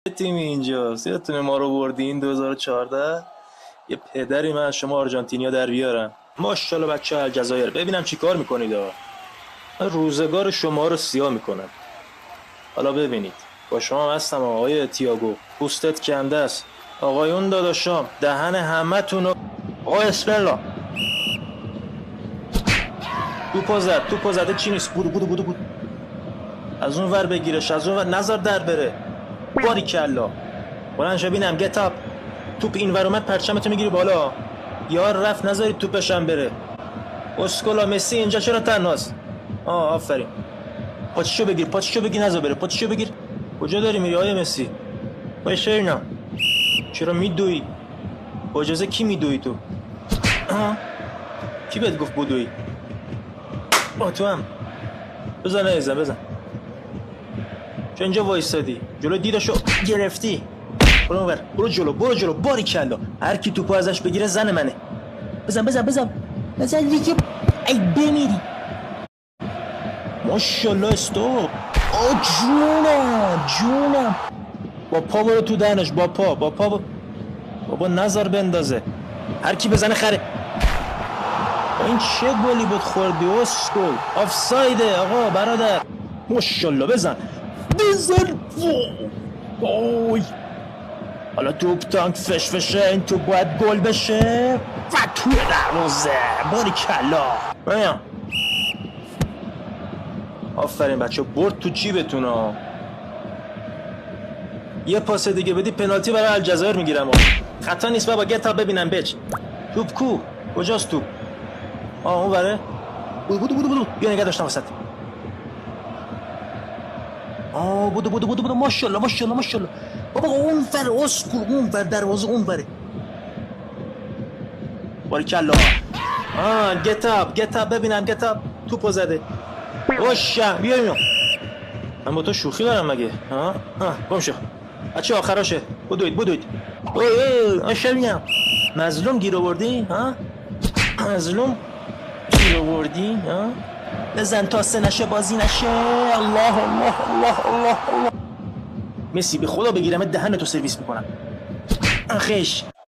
تیم اینجاست. یادتونه ما رو بردین 2014؟ یه پدری من از شما آرژانتینیا در بیارم. ماشاءالله بچه الجزایر، ببینم چی کار میکنید. روزگار شما رو سیاه میکنم. حالا ببینید با شما هستم آقای تییاگو، پوستت کنده است. آقایون داداشام، دهن همه تونو. آقای اسپرلا توپو زده چی نیست. بودو از اون ور بگیرش، از اون ور نظر در بره. باریکلا بلند شو ببینم. گت اپ. توپ این ور اومد پرچمتو میگیری بالا. یار رفت نذاری توپش هم بره. اسکولا مسی اینجا چرا تنهاست؟ آفرین. پاتشو بگیر نذار بره. پاتشو بگیر. کجا داری میری آیه مسی؟ باشه اینا. چرا میدوی؟ با اجازه کی میدوی تو؟ کی بهت گفت بدوی؟ تو هم بزن ایزم بزن. چه اینجا وایستادی؟ جلو دیدشو گرفتی. برو جلو. باریکلا. هر کی توپو ازش بگیره زن منه. بزن دیگه. ای بمیری. ماشاءالله استوب. جونم. با پا برو تو دهنش. با پا بابا نظر بندازه. هر کی بزنه خره. این چه گلی بود خوردی اسکول؟ آفسایده آقا برادر. ماشاءالله بزن. اوی حالا توپ تانک فشه. این توپ باید گل بشه و توی دروازه. باریکلا. ببین آفرین بچه، برد تو جیبتون ها. یه پاس دیگه بدی پنالتی برای الجزایر میگیرم. خطا نیست بابا. گتا ببینم بچ. توپ کو؟ کجاست توپ؟ اون بره. بودو بیا نگه داشتم وسط. بودو ماشاءالله. بابا اون فر اسکول، اون فر دروازه اون بره. باریکلا. گت اپ ببینم. گت اپ. توپو زده. اوشا بیا. من با تو شوخی دارم مگه؟ گم شو بچه. آخراشه. بدوید. آشالیم. مظلوم گیر آوردی؟ بزن تا سه نشه بازی نشه. الله مسی به خدا بگیرم دهنتو سرویس میکنم. خش